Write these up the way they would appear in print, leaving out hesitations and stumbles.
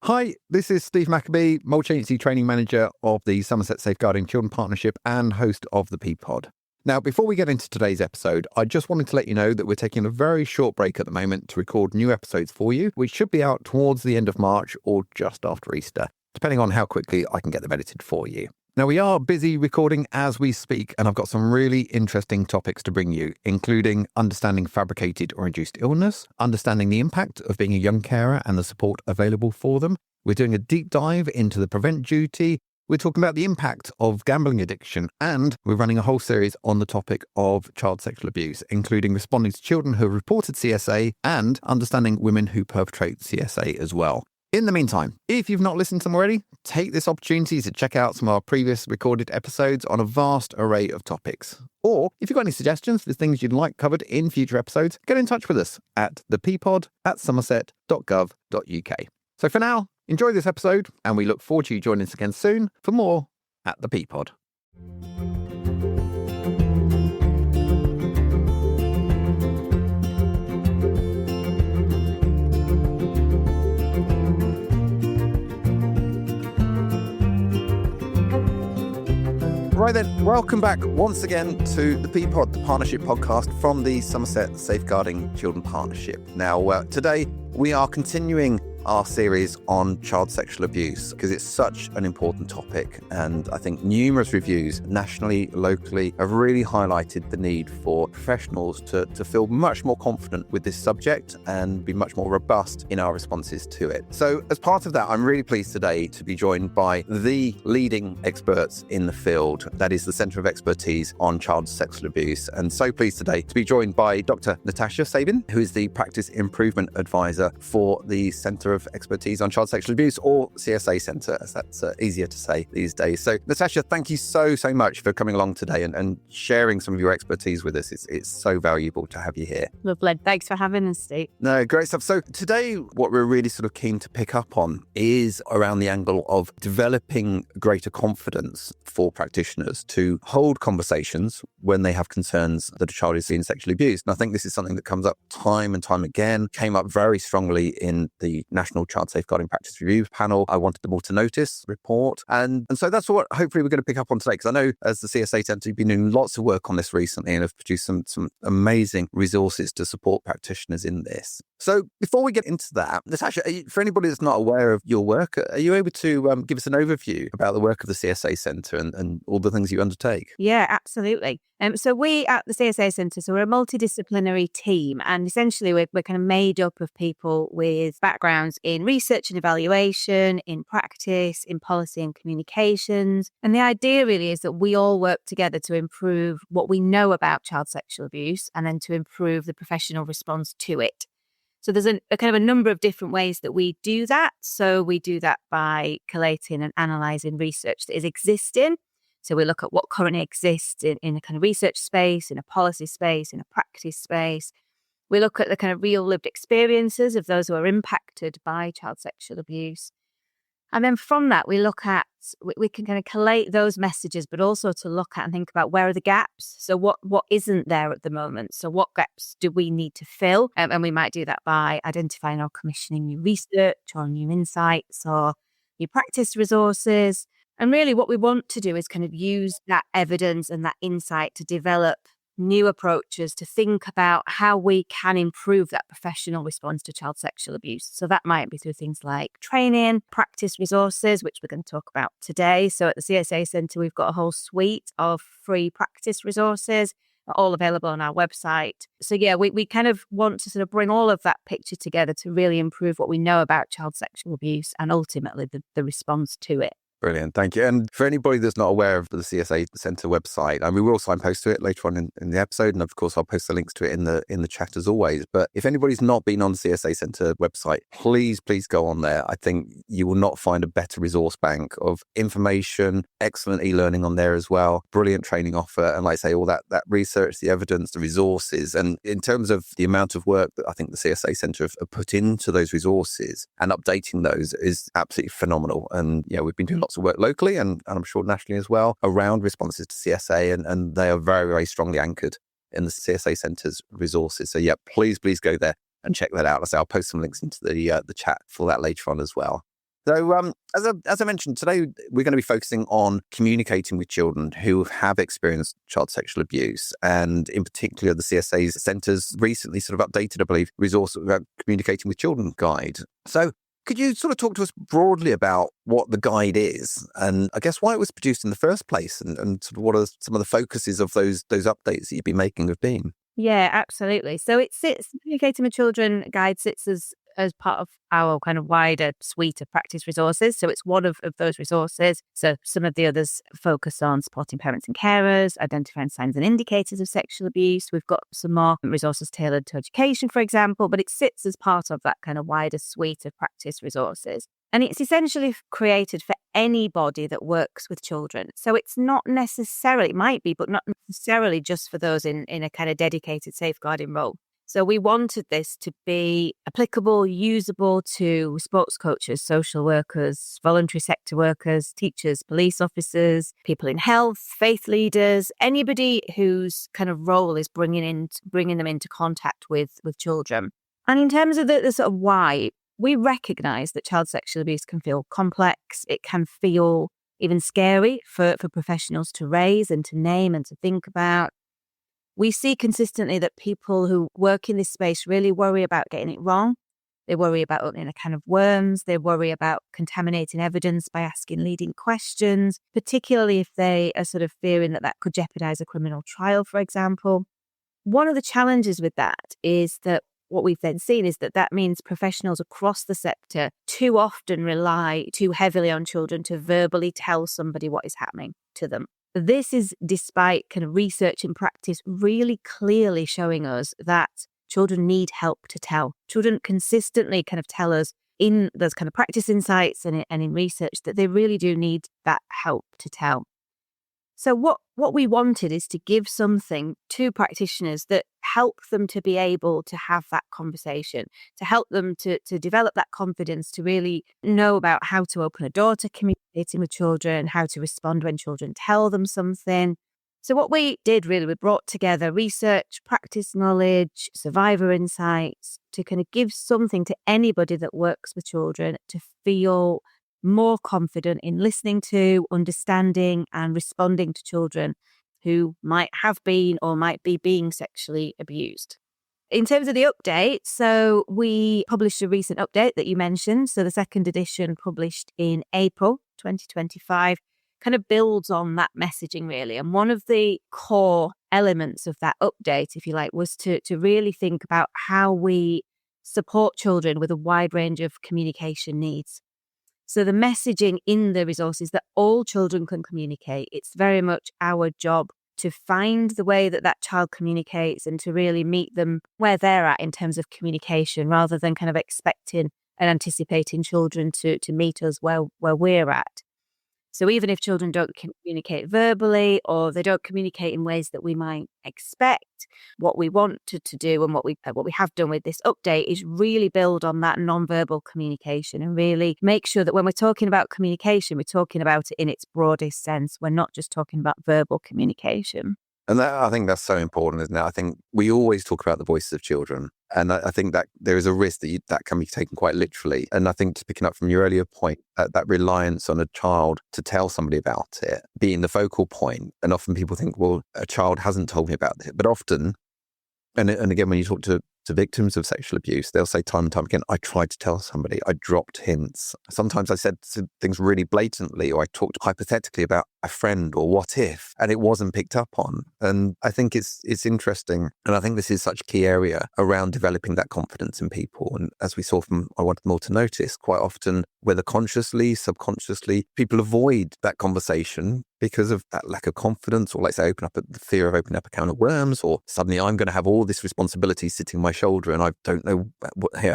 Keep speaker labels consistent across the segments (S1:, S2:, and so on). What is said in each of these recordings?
S1: Hi, this is Steve Maccabee, Multi-Agency Training Manager of the Somerset Safeguarding Children Partnership and host of the P-Pod. Now, before we get into today's episode, I just wanted to let you know that we're taking a very short break at the moment to record new episodes for you, which should be out towards the end of March or just after Easter, depending on how quickly I can get them edited for you. Now, we are busy recording as we speak, and I've got some really interesting topics to bring you, including understanding fabricated or induced illness, understanding the impact of being a young carer and the support available for them. We're doing a deep dive into the prevent duty. We're talking about the impact of gambling addiction, and we're running a whole series on the topic of child sexual abuse, including responding to children who have reported CSA and understanding women who perpetrate CSA as well. In the meantime, if you've not listened to them already, take this opportunity to check out some of our previous recorded episodes on a vast array of topics. Or if you've got any suggestions for things you'd like covered in future episodes, get in touch with us at thepod@somerset.gov.uk. So for now, enjoy this episode, and we look forward to you joining us again soon for more at the P-Pod. Right then, welcome back once again to the P-Pod, the partnership podcast from the Somerset Safeguarding Children Partnership. Now, today we are continuing our series on child sexual abuse because it's such an important topic, and I think numerous reviews nationally, locally have really highlighted the need for professionals to feel much more confident with this subject and be much more robust in our responses to it. So as part of that, I'm really pleased today to be joined by the leading experts in the field, that is the Centre of Expertise on Child Sexual Abuse, and so pleased today to be joined by Dr. Natasha Sabin, who is the Practice Improvement Advisor for the Centre of Expertise on Child Sexual Abuse, or CSA Centre, as that's easier to say these days. So Natasha, thank you so much for coming along today and sharing some of your expertise with us. It's so valuable to have you here.
S2: Lovely. Thanks for having us, Steve.
S1: No, great stuff. So today, what we're really sort of keen to pick up on is around the angle of developing greater confidence for practitioners to hold conversations when they have concerns that a child is being sexually abused. And I think this is something that comes up time and time again, came up very strongly in the National Child Safeguarding Practice Review panel. I wanted them all to notice, report. And so that's what hopefully we're going to pick up on today, because I know as the CSA Centre, you've been doing lots of work on this recently and have produced some amazing resources to support practitioners in this. So before we get into that, Natasha, for anybody that's not aware of your work, are you able to give us an overview about the work of the CSA Centre and all the things you undertake?
S2: Yeah, absolutely. So we at the CSA Centre, so we're a multidisciplinary team, and essentially we're kind of made up of people with backgrounds in research and evaluation, in practice, in policy and communications. And the idea really is that we all work together to improve what we know about child sexual abuse and then to improve the professional response to it. So there's a kind of a number of different ways that we do that. So we do that by collating and analysing research that is existing. So we look at what currently exists in a kind of research space, in a policy space, in a practice space. We look at the kind of real lived experiences of those who are impacted by child sexual abuse. And then from that, we look at, we can kind of collate those messages, but also to look at and think about where are the gaps? So what isn't there at the moment? So what gaps do we need to fill? And we might do that by identifying or commissioning new research or new insights or new practice resources. And really what we want to do is kind of use that evidence and that insight to develop new approaches to think about how we can improve that professional response to child sexual abuse. So that might be through things like training, practice resources, which we're going to talk about today. So at the CSA Centre, we've got a whole suite of free practice resources, all available on our website. So yeah, we kind of want to sort of bring all of that picture together to really improve what we know about child sexual abuse and ultimately the response to it.
S1: Brilliant, thank you. And for anybody that's not aware of the CSA Centre website, we will signpost to it later on in the episode, and of course I'll post the links to it in the chat as always. But if anybody's not been on the CSA Centre website, please go on there. I think you will not find a better resource bank of information, excellent e-learning on there as well, brilliant training offer, and like I say, all that research, the evidence, the resources. And in terms of the amount of work that I think the CSA Centre have put into those resources and updating those is absolutely phenomenal. And yeah, we've been doing lots of work locally and I'm sure nationally as well around responses to CSA, and they are very, very strongly anchored in the CSA Centre's resources. So yeah, please go there and check that out. I'll post some links into the chat for that later on as well. So, as I mentioned, today we're going to be focusing on communicating with children who have experienced child sexual abuse. And in particular, the CSA Centre's recently sort of updated, I believe, resource about communicating with children guide. So could you sort of talk to us broadly about what the guide is and I guess why it was produced in the first place and sort of what are some of the focuses of those updates that you've been making have been?
S2: Yeah, absolutely. So it sits, Communicating with Children guide sits as part of our kind of wider suite of practice resources. So it's one of those resources. So some of the others focus on supporting parents and carers, identifying signs and indicators of sexual abuse. We've got some more resources tailored to education, for example, but it sits as part of that kind of wider suite of practice resources. And it's essentially created for anybody that works with children. So it's not necessarily, it might be, but not necessarily just for those in a kind of dedicated safeguarding role. So we wanted this to be applicable, usable to sports coaches, social workers, voluntary sector workers, teachers, police officers, people in health, faith leaders, anybody whose kind of role is bringing them into contact with children. And in terms of the sort of why, we recognise that child sexual abuse can feel complex. It can feel even scary for professionals to raise and to name and to think about. We see consistently that people who work in this space really worry about getting it wrong. They worry about opening a can of worms. They worry about contaminating evidence by asking leading questions, particularly if they are sort of fearing that could jeopardise a criminal trial, for example. One of the challenges with that is that what we've then seen is that means professionals across the sector too often rely too heavily on children to verbally tell somebody what is happening to them. This is despite kind of research and practice really clearly showing us that children need help to tell. Children consistently kind of tell us in those kind of practice insights and in research that they really do need that help to tell. So what we wanted is to give something to practitioners that help them to be able to have that conversation, to help them to develop that confidence, to really know about how to open a door to communicating with children, how to respond when children tell them something. So what we did really, we brought together research, practice knowledge, survivor insights to kind of give something to anybody that works with children to feel more confident in listening to, understanding and responding to children who might have been or might be being sexually abused. In terms of the update, so we published a recent update that you mentioned. So the second edition published in April 2025 kind of builds on that messaging really. And one of the core elements of that update, if you like, was to really think about how we support children with a wide range of communication needs. So the messaging in the resource is that all children can communicate. It's very much our job to find the way that child communicates and to really meet them where they're at in terms of communication, rather than kind of expecting and anticipating children to meet us where we're at. So even if children don't communicate verbally or they don't communicate in ways that we might expect, what we want to do and what we have done with this update is really build on that nonverbal communication and really make sure that when we're talking about communication, we're talking about it in its broadest sense. We're not just talking about verbal communication.
S1: And I think that's so important, isn't it? I think we always talk about the voices of children. And I think that there is a risk that can be taken quite literally. And I think, picking up from your earlier point, that reliance on a child to tell somebody about it being the focal point. And often people think, well, a child hasn't told me about it. But often, and again, when you talk to victims of sexual abuse, they'll say time and time again, I tried to tell somebody, I dropped hints. Sometimes I said things really blatantly, or I talked hypothetically about a friend or what if, and it wasn't picked up on. And I think it's interesting. And I think this is such a key area around developing that confidence in people. And as we saw from I Want Them All to Notice, quite often, whether consciously, subconsciously, people avoid that conversation because of that lack of confidence, or let's say the fear of opening up a can of worms, or suddenly I'm going to have all this responsibility sitting on my shoulder and I don't know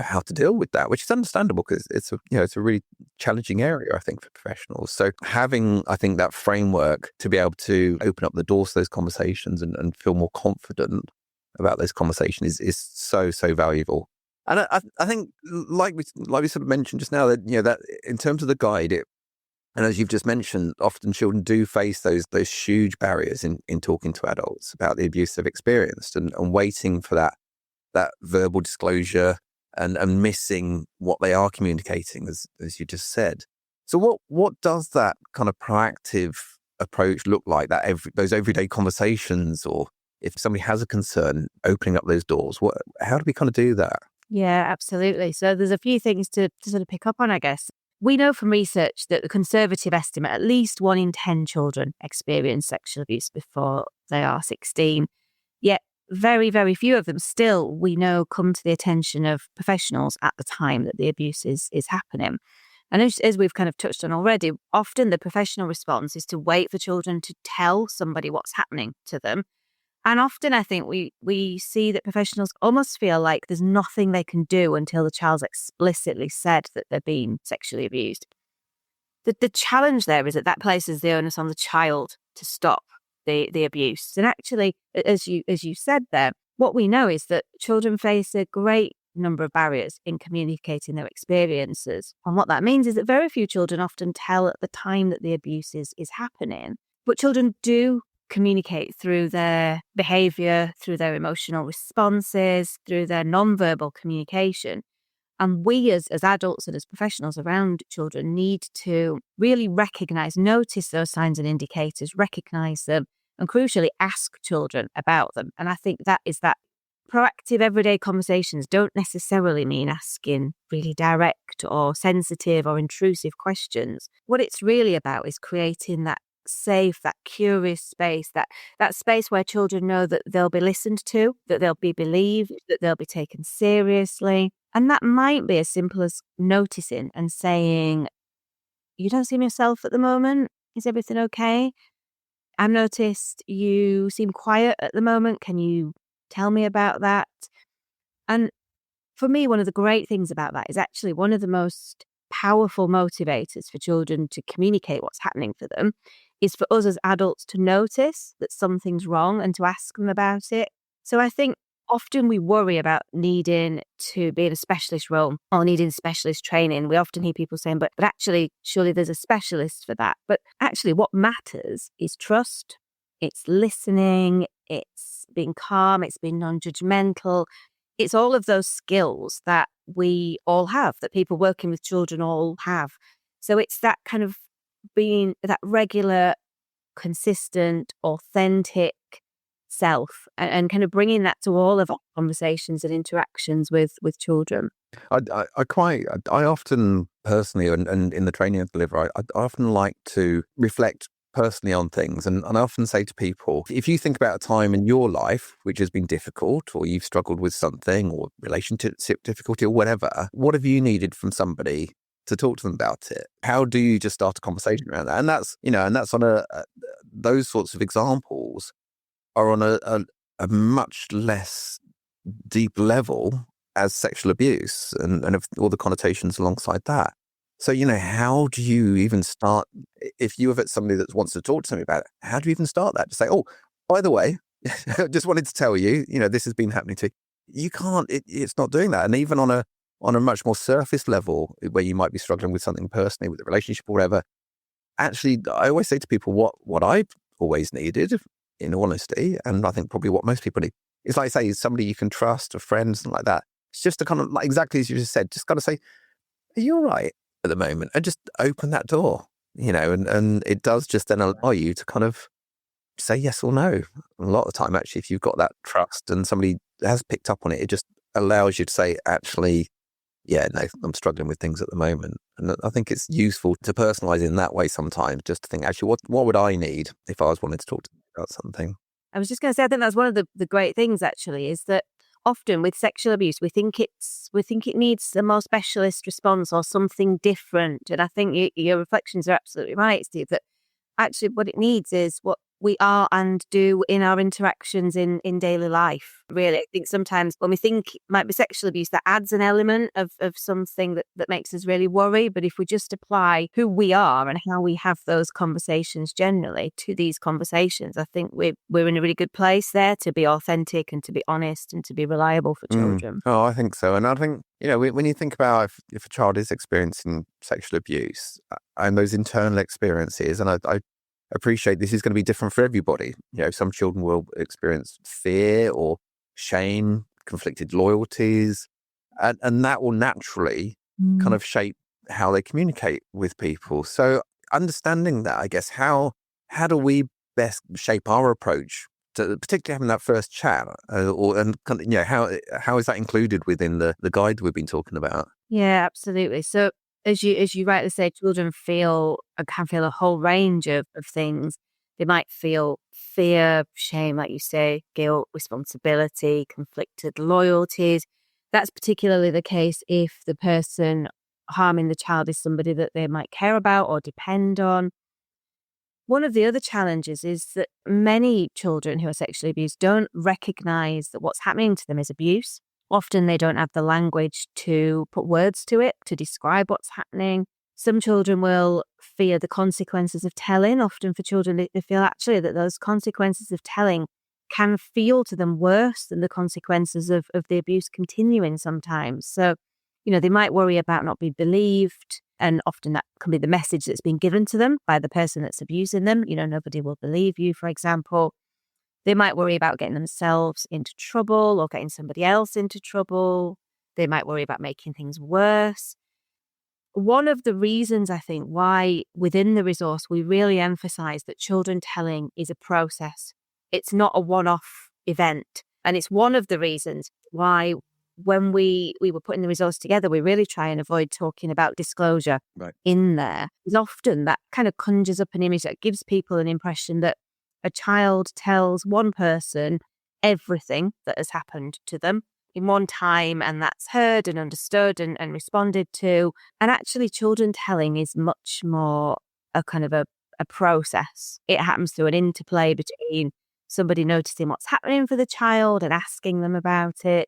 S1: how to deal with that, which is understandable because it's a really challenging area, I think, for professionals. So having, I think, that framework to be able to open up the doors to those conversations and feel more confident about those conversations is so valuable. And I think, like we sort of mentioned just now, that that in terms of the guide, and as you've just mentioned, often children do face those huge barriers in talking to adults about the abuse they've experienced and waiting for that verbal disclosure and missing what they are communicating, as you just said. So what does that kind of proactive approach look like? Those everyday conversations, or if somebody has a concern, opening up those doors. How do we kind of do that?
S2: Yeah, absolutely. So there's a few things to sort of pick up on, I guess. We know from research that the conservative estimate, at least 1 in 10 children experience sexual abuse before they are 16. Yet very, very few of them still, we know, come to the attention of professionals at the time that the abuse is happening. And as we've kind of touched on already, often the professional response is to wait for children to tell somebody what's happening to them. And often I think we see that professionals almost feel like there's nothing they can do until the child's explicitly said that they're being sexually abused. The challenge there is that places the onus on the child to stop the abuse. And actually, as you said there, what we know is that children face a great number of barriers in communicating their experiences. And what that means is that very few children often tell at the time that the abuse is happening. But children do communicate through their behavior, through their emotional responses, through their nonverbal communication. And we as adults and as professionals around children need to really notice those signs and indicators, recognize them, and crucially ask children about them. And I think that proactive everyday conversations don't necessarily mean asking really direct or sensitive or intrusive questions. What it's really about is creating that safe, that curious space, that space where children know that they'll be listened to, that they'll be believed, that they'll be taken seriously. And that might be as simple as noticing and saying, "You don't seem yourself at the moment. Is everything okay? I've noticed you seem quiet at the moment. Can you tell me about that?" And for me, one of the great things about that is actually one of the most powerful motivators for children to communicate what's happening for them is for us as adults to notice that something's wrong and to ask them about it. So I think often we worry about needing to be in a specialist role or needing specialist training. We often hear people saying, but actually, surely there's a specialist for that. But actually, what matters is trust. It's listening. It's being calm. It's being non-judgmental. It's all of those skills that we all have, that people working with children all have. So it's that kind of being that regular, consistent, authentic self and kind of bringing that to all of our conversations and interactions with children.
S1: I often personally, and in the training I deliver, I often like to reflect personally on things. And I often say to people, if you think about a time in your life which has been difficult, or you've struggled with something, or relationship difficulty, or whatever, what have you needed from somebody to talk to them about it? How do you just start a conversation around that? And that's on those sorts of examples are on a much less deep level as sexual abuse and all the connotations alongside that. So, how do you even start, if you have somebody that wants to talk to somebody about it, how do you even start that? To say, oh, by the way, just wanted to tell you, this has been happening to you. You can't, it's not doing that. And even on a much more surface level, where you might be struggling with something personally, with a relationship or whatever, actually, I always say to people, what I've always needed, in all honesty, and I think probably what most people need, is like I say, somebody you can trust, a friend, something like that. It's just to kind of, like exactly as you just said, just kind of say, are you all right at the moment? And just open that door, and it does just then allow you to kind of say yes or no. A lot of the time, actually, if you've got that trust and somebody has picked up on it, it just allows you to say, actually, yeah, no, I'm struggling with things at the moment. And I think it's useful to personalize in that way sometimes, just to think, actually, what would I need if I was wanting to talk to you about something?
S2: I was just going to say, I think that's one of the great things actually, is that often with sexual abuse, we think it needs a more specialist response or something different. And I think your reflections are absolutely right, Steve, that actually what it needs is what we are and do in our interactions in daily life. Really, I think sometimes when we think it might be sexual abuse, that adds an element of something that makes us really worry. But if we just apply who we are and how we have those conversations generally to these conversations, I think we're in a really good place there to be authentic and to be honest and to be reliable for children.
S1: Oh, I think so. And I think, when you think about if a child is experiencing sexual abuse and those internal experiences, and I appreciate this is going to be different for everybody. Some children will experience fear or shame, conflicted loyalties, And that will naturally kind of shape how they communicate with people. So understanding that, I guess, how do we best shape our approach to particularly having that first chat, and kind of, how is that included within the guide we've been talking about?
S2: Yeah, absolutely. So as you rightly say, children can feel a whole range of things. They might feel fear, shame, like you say, guilt, responsibility, conflicted loyalties. That's particularly the case if the person harming the child is somebody that they might care about or depend on. One of the other challenges is that many children who are sexually abused don't recognize that what's happening to them is abuse. Often they don't have the language to put words to it, to describe what's happening. Some children will fear the consequences of telling. Often for children, they feel actually that those consequences of telling can feel to them worse than the consequences of the abuse continuing sometimes. So, they might worry about not being believed. And often that can be the message that's been given to them by the person that's abusing them. Nobody will believe you, for example. They might worry about getting themselves into trouble or getting somebody else into trouble. They might worry about making things worse. One of the reasons, I think, why within the resource we really emphasize that children telling is a process. It's not a one-off event. And it's one of the reasons why when we were putting the resource together, we really try and avoid talking about disclosure in there. Because often that kind of conjures up an image that gives people an impression that a child tells one person everything that has happened to them in one time, and that's heard and understood and responded to. And actually, children telling is much more a kind of a process. It happens through an interplay between somebody noticing what's happening for the child and asking them about it.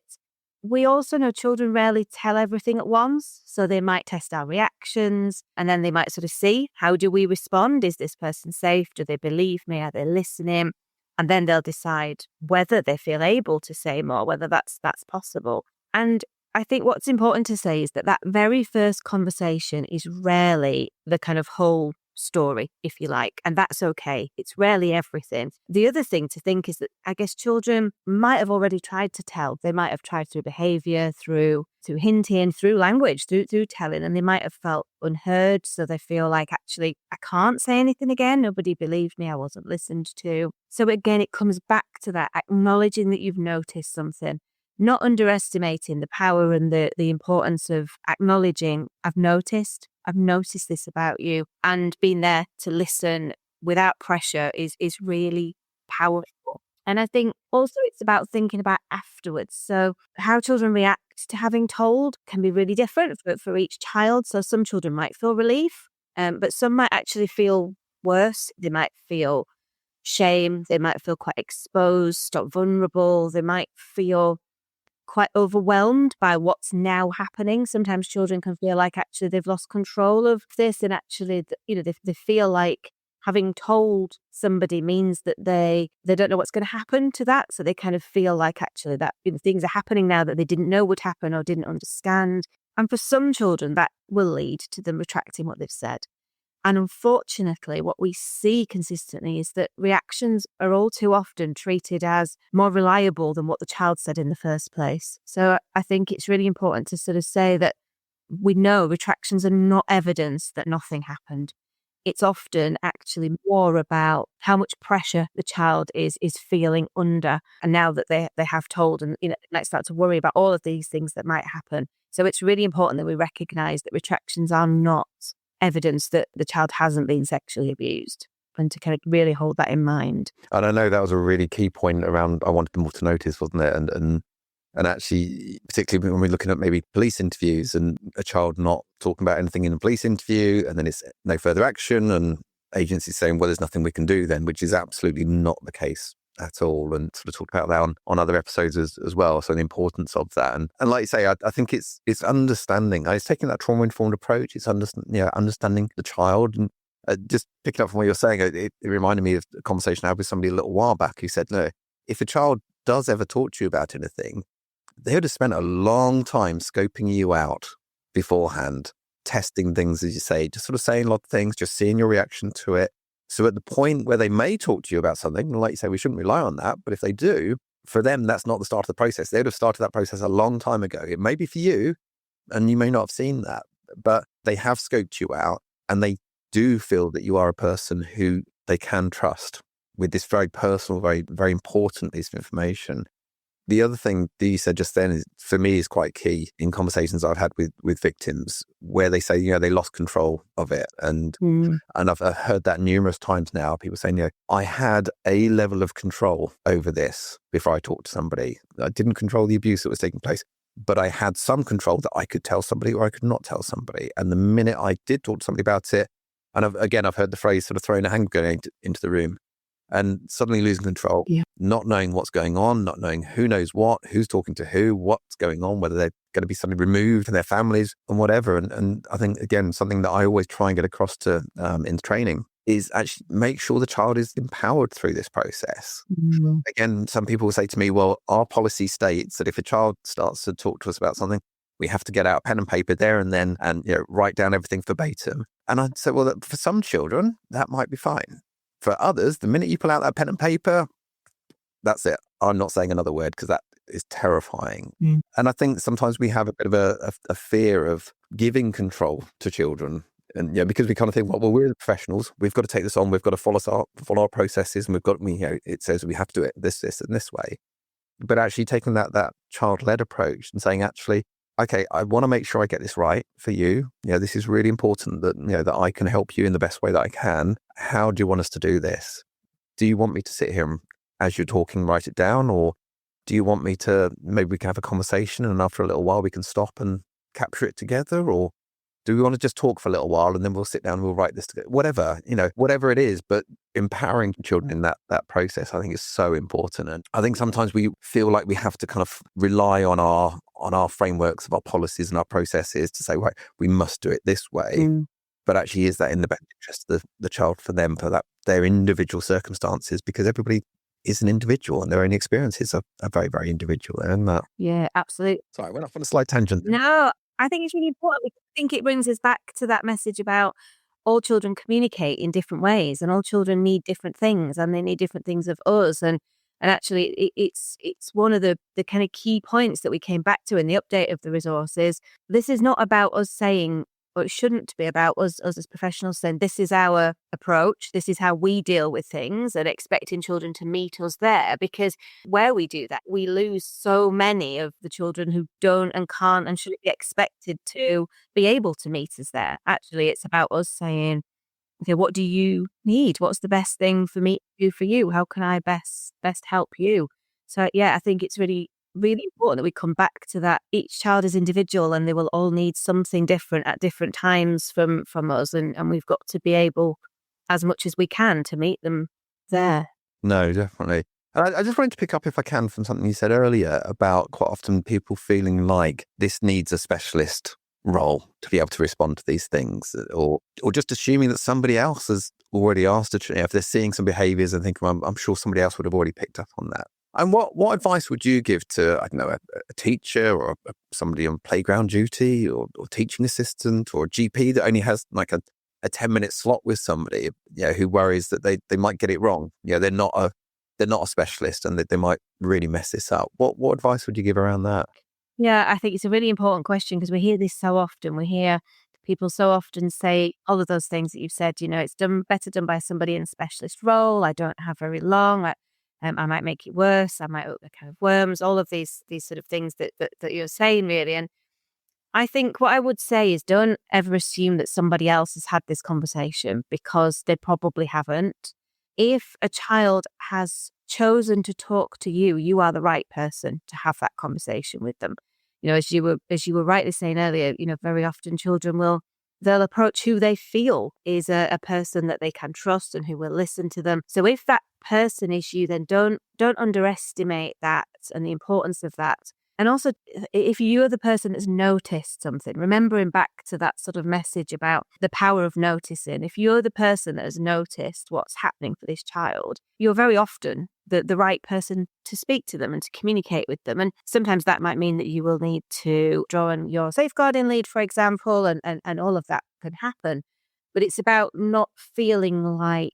S2: We also know children rarely tell everything at once, so they might test our reactions and then they might sort of see, how do we respond? Is this person safe? Do they believe me? Are they listening? And then they'll decide whether they feel able to say more, whether that's possible. And I think what's important to say is that very first conversation is rarely the kind of whole story, if you like, and that's okay. It's rarely everything. The other thing to think is that I guess children might have already tried to tell. They might have tried through behavior, through hinting, through language, through telling, and they might have felt unheard. So they feel like, actually, I can't say anything again. Nobody believed me. I wasn't listened to. So again, it comes back to that acknowledging that you've noticed something, not underestimating the power and the importance of acknowledging, I've noticed this about you, and being there to listen without pressure is really powerful. And I think also it's about thinking about afterwards. So how children react to having told can be really different for each child. So some children might feel relief, but some might actually feel worse. They might feel shame. They might feel quite exposed or vulnerable. They might feel quite overwhelmed by what's now happening. Sometimes children can feel like actually they've lost control of this, and actually, they feel like having told somebody means that they don't know what's going to happen to that. So they kind of feel like actually that things are happening now that they didn't know would happen or didn't understand. And for some children, that will lead to them retracting what they've said. And unfortunately, what we see consistently is that reactions are all too often treated as more reliable than what the child said in the first place. So I think it's really important to sort of say that we know retractions are not evidence that nothing happened. It's often actually more about how much pressure the child is feeling under. And now that they have told, and might start to worry about all of these things that might happen. So it's really important that we recognise that retractions are not evidence that the child hasn't been sexually abused, and to kind of really hold that in mind.
S1: And I know that was a really key point around, I wanted them all to notice, wasn't it? And actually, particularly when we're looking at maybe police interviews and a child not talking about anything in a police interview, and then it's no further action, and agencies saying, well, there's nothing we can do then, which is absolutely not the case at all, and sort of talk about that on other episodes as well. So the importance of that, and like you say, I think it's understanding. It's taking that trauma-informed approach. It's understanding the child, and just picking up from what you're saying, it reminded me of a conversation I had with somebody a little while back who said, no, if a child does ever talk to you about anything, they would have spent a long time scoping you out beforehand, testing things, as you say, just sort of saying a lot of things, just seeing your reaction to it. So at the point where they may talk to you about something, like you say, we shouldn't rely on that. But if they do, for them, that's not the start of the process. They would have started that process a long time ago. It may be for you, and you may not have seen that, but they have scoped you out, and they do feel that you are a person who they can trust with this very personal, very, very important piece of information. The other thing that you said just then is, for me, is quite key in conversations I've had with victims, where they say, they lost control of it. And I've heard that numerous times now, people saying, I had a level of control over this before I talked to somebody. I didn't control the abuse that was taking place, but I had some control that I could tell somebody or I could not tell somebody. And the minute I did talk to somebody about it, and I've heard the phrase sort of throwing a hand grenade into the room, and suddenly losing control, not knowing what's going on, not knowing who knows what, who's talking to who, what's going on, whether they're going to be suddenly removed and their families and whatever. And I think, again, something that I always try and get across to in training is actually make sure the child is empowered through this process. Again, some people will say to me, well, our policy states that if a child starts to talk to us about something, we have to get out pen and paper there and then and write down everything verbatim. And I'd say, well, for some children, that might be fine. For others, the minute you pull out that pen and paper, that's it. I'm not saying another word because that is terrifying. And I think sometimes we have a bit of a fear of giving control to children. And because we kind of think, well, we're the professionals. We've got to take this on. We've got to follow our processes, and we've got, it says we have to do it this, and this way. But actually taking that child-led approach and saying, actually, okay, I want to make sure I get this right for you. This is really important that, that I can help you in the best way that I can. How do you want us to do this? Do you want me to sit here and, as you're talking, write it down? Or do you want me to, maybe we can have a conversation and after a little while we can stop and capture it together? Or do we want to just talk for a little while and then we'll sit down and we'll write this together? Whatever, whatever it is, but empowering children in that process, I think, is so important. And I think sometimes we feel like we have to kind of rely on our frameworks of our policies and our processes to say, right, we must do it this way. But actually, is that in the best interest of the child, for them, for their individual circumstances? Because everybody is an individual and their own experiences are very, very individual. And that.
S2: Yeah, absolutely.
S1: Sorry, I went off on a slight tangent.
S2: No, I think it's really important. I think it brings us back to that message about all children communicate in different ways, and all children need different things, and they need different things of us. And actually, it's one of the kind of key points that we came back to in the update of the resources. This is not about us saying, or it shouldn't be about us as professionals saying, this is our approach, this is how we deal with things, and expecting children to meet us there. Because where we do that, we lose so many of the children who don't and can't and shouldn't be expected to be able to meet us there. Actually, it's about us saying, okay, what do you need? What's the best thing for me to do for you? How can I best help you? So yeah, I think it's really, really important that we come back to that. Each child is individual and they will all need something different at different times from us. And we've got to be able, as much as we can, to meet them there.
S1: No, definitely. And I just wanted to pick up, if I can, from something you said earlier about quite often people feeling like this needs a specialist role to be able to respond to these things, or just assuming that somebody else has already asked if they're seeing some behaviours and thinking, I'm sure somebody else would have already picked up on that. And what advice would you give to, I don't know, a teacher or somebody on playground duty or teaching assistant or a GP that only has like a 10-minute slot with somebody, who worries that they might get it wrong? They're not a specialist and that they might really mess this up. What advice would you give around that?
S2: Yeah, I think it's a really important question, because we hear this so often. We hear people so often say all of those things that you've said. It's better done by somebody in a specialist role. I don't have very long. I might make it worse. I might open a can of worms. All of these sort of things that you're saying, really. And I think what I would say is, don't ever assume that somebody else has had this conversation, because they probably haven't. If a child has chosen to talk to you, you are the right person to have that conversation with them. As you were rightly saying earlier, very often children they'll approach who they feel is a person that they can trust and who will listen to them. So if that person is you, then don't underestimate that and the importance of that. And also, if you're the person that's noticed something, remembering back to that sort of message about the power of noticing, if you're the person that has noticed what's happening for this child, you're very often the right person to speak to them and to communicate with them. And sometimes that might mean that you will need to draw on your safeguarding lead, for example, and all of that can happen. But it's about not feeling like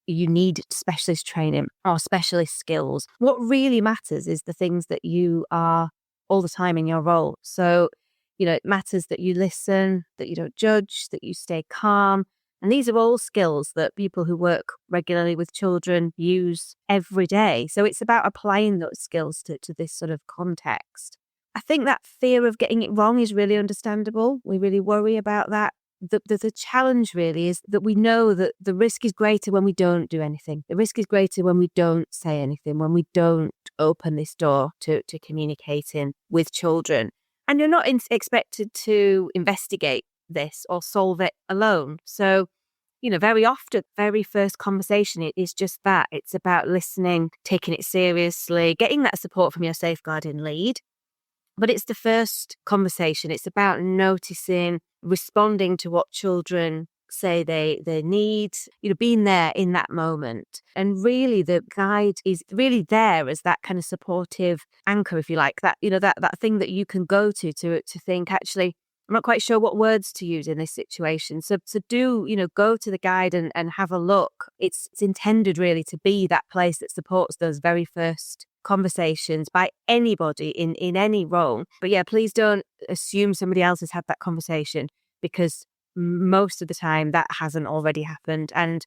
S2: you need specialist training or specialist skills. What really matters is the things that you are all the time in your role. So, it matters that you listen, that you don't judge, that you stay calm. And these are all skills that people who work regularly with children use every day. So it's about applying those skills to this sort of context. I think that fear of getting it wrong is really understandable. We really worry about that. The challenge really is that we know that the risk is greater when we don't do anything. The risk is greater when we don't say anything, when we don't open this door to communicating with children. And you're not expected to investigate this or solve it alone. So, very often, very first conversation is just that. It's about listening, taking it seriously, getting that support from your safeguarding lead. But it's the first conversation. It's about noticing, responding to what children say they need, being there in that moment. And really the guide is really there as that kind of supportive anchor, if you like, that, that thing that you can go to think, actually, I'm not quite sure what words to use in this situation. So do, go to the guide and have a look. It's intended really to be that place that supports those very first conversations by anybody in any role. But yeah, please don't assume somebody else has had that conversation, because most of the time that hasn't already happened. And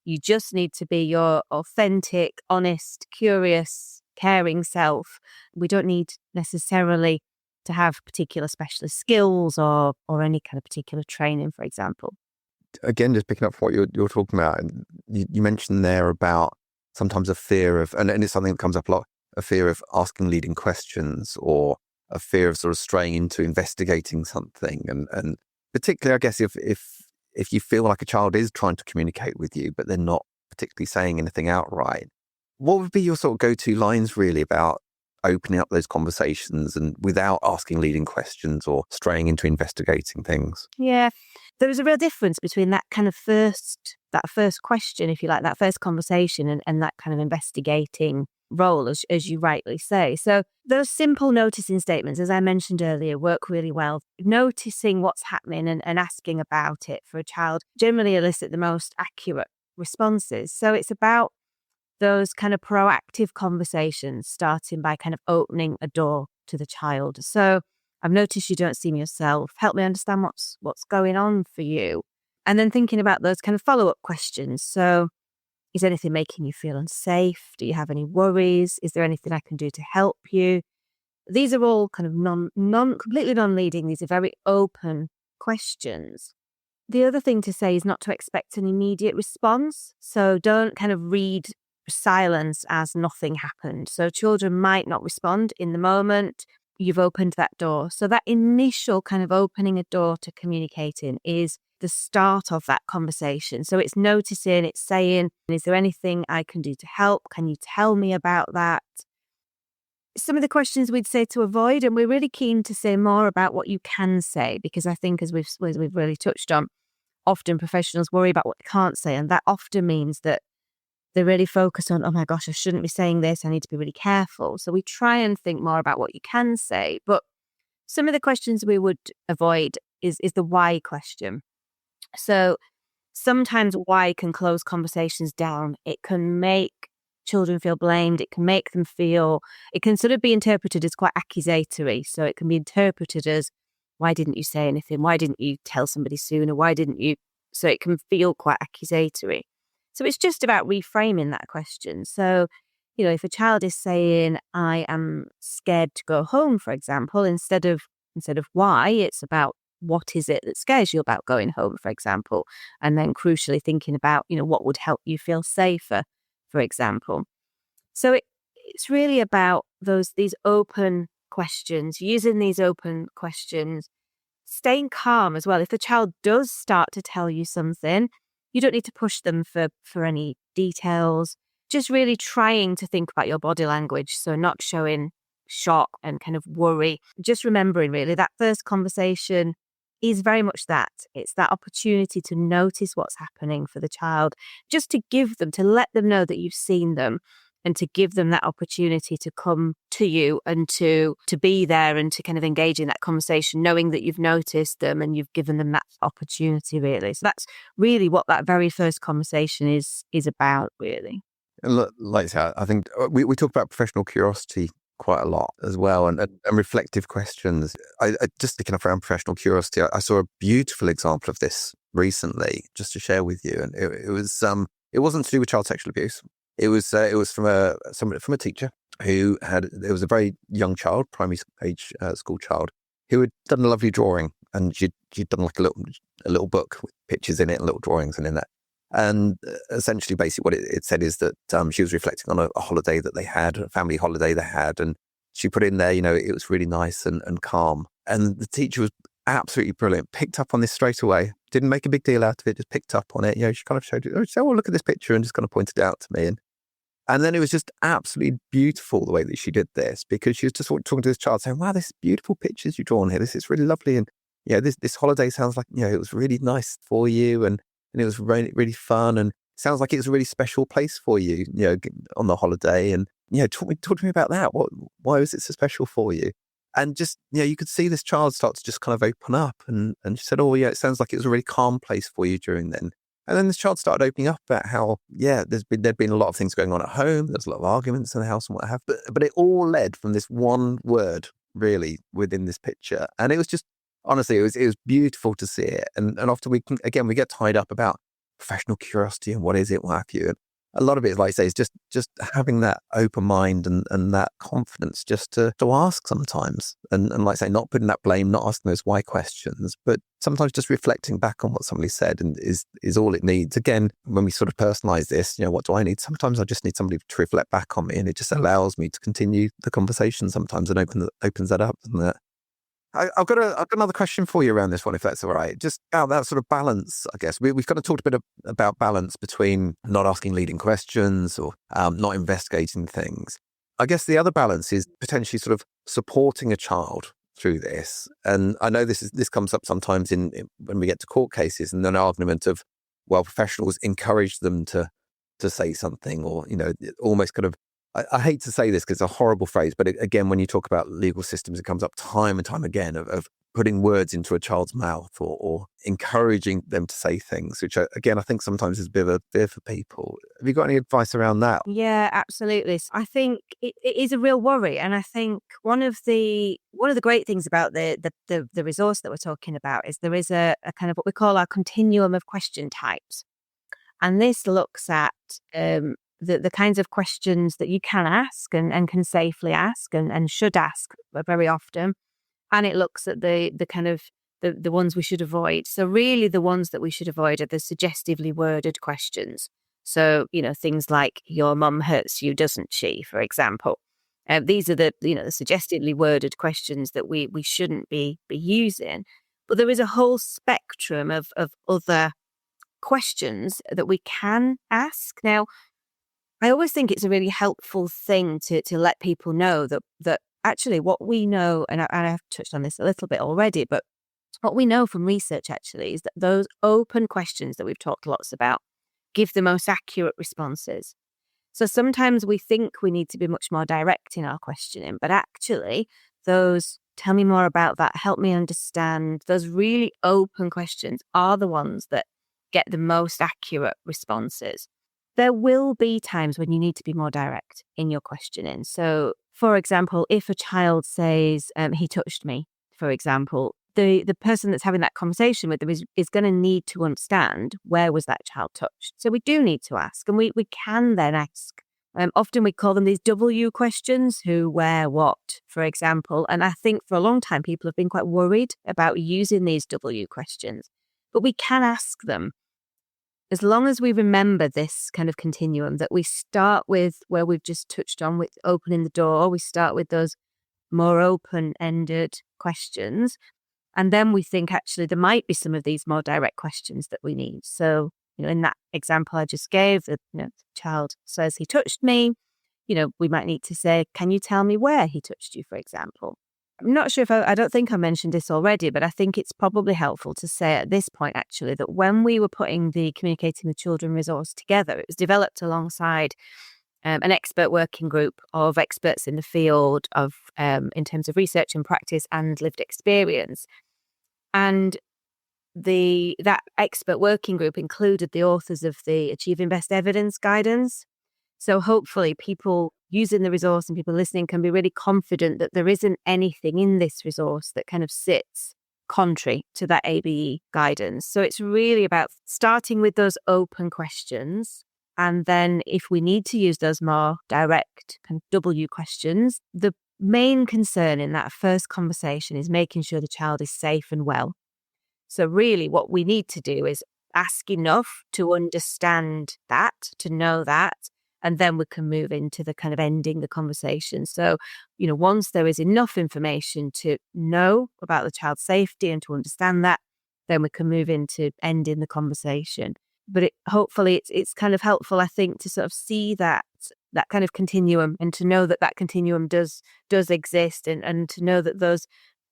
S2: you just need to be your authentic, honest, curious, caring self. We don't need necessarily to have particular specialist skills or any kind of particular training, for example.
S1: Again, just picking up what you're talking about, you mentioned there about sometimes a fear of, and it's something that comes up a lot, a fear of asking leading questions, or a fear of sort of straying into investigating something. And particularly, I guess, if you feel like a child is trying to communicate with you, but they're not particularly saying anything outright, what would be your sort of go-to lines really about opening up those conversations and without asking leading questions or straying into investigating things?
S2: Yeah, there is a real difference between that kind of first question, if you like, that first conversation and that kind of investigating role, as you rightly say. So those simple noticing statements, as I mentioned earlier, work really well. Noticing what's happening and asking about it for a child generally elicit the most accurate responses. So it's about those kind of proactive conversations, starting by kind of opening a door to the child. So I've noticed you don't seem yourself. Help me understand what's going on for you. And then thinking about those kind of follow-up questions. So is anything making you feel unsafe? Do you have any worries? Is there anything I can do to help you? These are all kind of completely non-leading. These are very open questions. The other thing to say is not to expect an immediate response. So don't kind of read silence as nothing happened. So children might not respond in the moment. You've opened that door. So that initial kind of opening a door to communicating is the start of that conversation. So it's noticing, it's saying, is there anything I can do to help? Can you tell me about that? Some of the questions we'd say to avoid, and we're really keen to say more about what you can say, because I think as we've really touched on, often professionals worry about what they can't say, and that often means that they're really focused on, oh my gosh, I shouldn't be saying this, I need to be really careful. So we try and think more about what you can say. But some of the questions we would avoid is the why question. So sometimes why can close conversations down. It can make children feel blamed. It can make them feel, it can sort of be interpreted as quite accusatory. So it can be interpreted as, why didn't you say anything? Why didn't you tell somebody sooner? Why didn't you? So it can feel quite accusatory. So it's just about reframing that question. So, if a child is saying, I am scared to go home, for example, instead of why, it's about what is it that scares you about going home, for example, and then crucially thinking about, what would help you feel safer, for example. So it's really about these open questions, using these open questions, staying calm as well. If the child does start to tell you something, you don't need to push them for any details, just really trying to think about your body language. So not showing shock and kind of worry, just remembering really that first conversation is very much that. It's that opportunity to notice what's happening for the child, just to let them know that you've seen them and to give them that opportunity to come to you and to be there and to kind of engage in that conversation, knowing that you've noticed them and you've given them that opportunity, really. So that's really what that very first conversation is about, really.
S1: And look, like I said, I think we talk about professional curiosity quite a lot as well, and reflective questions. I just thinking of around professional curiosity, I saw a beautiful example of this recently, just to share with you. And it wasn't to do with child sexual abuse. It was from a teacher who there was a very young child, primary age school child, who had done a lovely drawing, and she'd done like a little book with pictures in it and little drawings and in that. And essentially, basically, what it said is that she was reflecting on a holiday that they had, a family holiday they had, and she put in there, it was really nice and calm. And the teacher was absolutely brilliant, picked up on this straight away, didn't make a big deal out of it, just picked up on it. She kind of showed it. She said, "Oh, look at this picture," and just kind of pointed it out to me. And then it was just absolutely beautiful the way that she did this, because she was just talking to this child saying, "Wow, this beautiful pictures you've drawn here. This is really lovely. And this holiday sounds like, it was really nice for you. And it was really, really fun. And it sounds like it was a really special place for you, on the holiday. And, talk to me about that. Why was it so special for you?" And just, you could see this child start to just kind of open up. And she said, "Oh, yeah, it sounds like it was a really calm place for you during then." And then this child started opening up about how, there'd been a lot of things going on at home. There's a lot of arguments in the house and what have. But it all led from this one word, really, within this picture. And it was just, honestly, it was beautiful to see it. And often we get tied up about professional curiosity and what is it, what have you. And a lot of it, like I say, is just having that open mind and that confidence just to ask sometimes. And like I say, not putting that blame, not asking those why questions, but sometimes just reflecting back on what somebody said and is all it needs. Again, when we sort of personalize this, what do I need? Sometimes I just need somebody to reflect back on me, and it just allows me to continue the conversation sometimes and opens that up, doesn't it? I've got another question for you around this one, if that's all right. Just about that sort of balance, I guess. We've kind of talked a bit about balance between not asking leading questions or not investigating things. I guess the other balance is potentially sort of supporting a child through this. And I know this comes up sometimes in when we get to court cases, and an argument of, well, professionals encourage them to say something, or almost kind of. I hate to say this because it's a horrible phrase, but again, when you talk about legal systems, it comes up time and time again of putting words into a child's mouth or encouraging them to say things, which again, I think sometimes is a bit of a fear for people. Have you got any advice around that?
S2: Yeah, absolutely. I think it is a real worry. And I think one of the great things about the resource that we're talking about is there is a kind of what we call our continuum of question types. And this looks at the kinds of questions that you can ask and can safely ask and should ask very often. And it looks at the kind of the ones we should avoid. So really the ones that we should avoid are the suggestively worded questions. So, things like, "Your mum hurts you, doesn't she?" for example. These are the suggestively worded questions that we shouldn't be using. But there is a whole spectrum of other questions that we can ask. Now, I always think it's a really helpful thing to let people know that actually what we know, and I've touched on this a little bit already, but what we know from research actually is that those open questions that we've talked lots about give the most accurate responses. So sometimes we think we need to be much more direct in our questioning, but actually those "tell me more about that, help me understand," those really open questions are the ones that get the most accurate responses. There will be times when you need to be more direct in your questioning. So, for example, if a child says, "He touched me," for example, the person that's having that conversation with them is going to need to understand, where was that child touched? So we do need to ask, and we can then ask. Often we call them these W questions: who, where, what, for example. And I think for a long time, people have been quite worried about using these W questions, but we can ask them. As long as we remember this kind of continuum, that we start with where we've just touched on with opening the door, we start with those more open-ended questions. And then we think actually there might be some of these more direct questions that we need. So, in that example I just gave, the child says, "He touched me." We might need to say, "Can you tell me where he touched you," for example. I'm not sure if I don't think I mentioned this already, but I think it's probably helpful to say at this point, actually, that when we were putting the Communicating with Children resource together, it was developed alongside an expert working group of experts in the field of in terms of research and practice and lived experience. And that expert working group included the authors of the Achieving Best Evidence guidance. So hopefully people using the resource and people listening can be really confident that there isn't anything in this resource that kind of sits contrary to that ABE guidance. So it's really about starting with those open questions. And then if we need to use those more direct kind of W questions, the main concern in that first conversation is making sure the child is safe and well. So really what we need to do is ask enough to understand that, to know that, and then we can move into the kind of ending the conversation. So, once there is enough information to know about the child's safety and to understand that, then we can move into ending the conversation. But hopefully it's kind of helpful, I think, to sort of see that kind of continuum and to know that continuum does exist and to know that those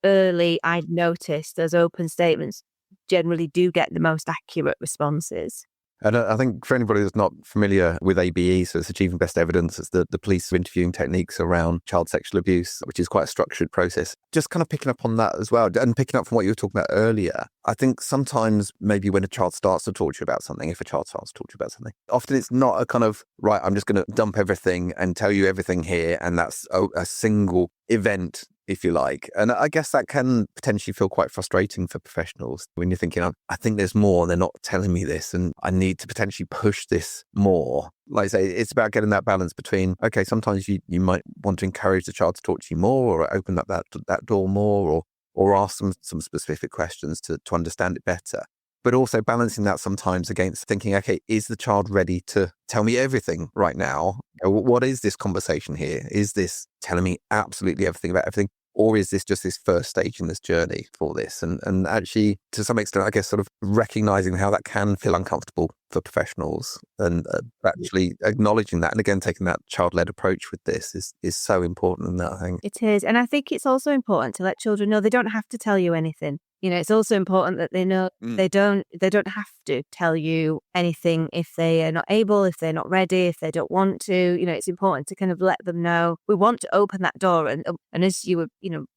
S2: early I'd noticed, those open statements generally do get the most accurate responses.
S1: And I think for anybody that's not familiar with ABE, so it's Achieving Best Evidence, it's the police interviewing techniques around child sexual abuse, which is quite a structured process. Just kind of picking up on that as well, and picking up from what you were talking about earlier, I think sometimes maybe when a child starts to talk to you about something, if a child starts to talk to you about something, often it's not a kind of, right, I'm just going to dump everything and tell you everything here, and that's a single event, if you like. And I guess that can potentially feel quite frustrating for professionals when you're thinking, I think there's more, and they're not telling me this, and I need to potentially push this more. Like I say, it's about getting that balance between, okay, sometimes you might want to encourage the child to talk to you more, or open up that door more, or ask them some specific questions to understand it better. But also balancing that sometimes against thinking, okay, is the child ready to tell me everything right now? What is this conversation here? Is this telling me absolutely everything about everything? Or is this just this first stage in this journey for this? And actually, to some extent, I guess, sort of recognizing how that can feel uncomfortable for professionals and actually acknowledging that. And again, taking that child-led approach with this is so important in that, I think.
S2: It is. And I think it's also important to let children know they don't have to tell you anything. It's also important that they know they don't have to tell you anything if they are not able, if they're not ready, if they don't want to. It's important to kind of let them know we want to open that door. And as you were,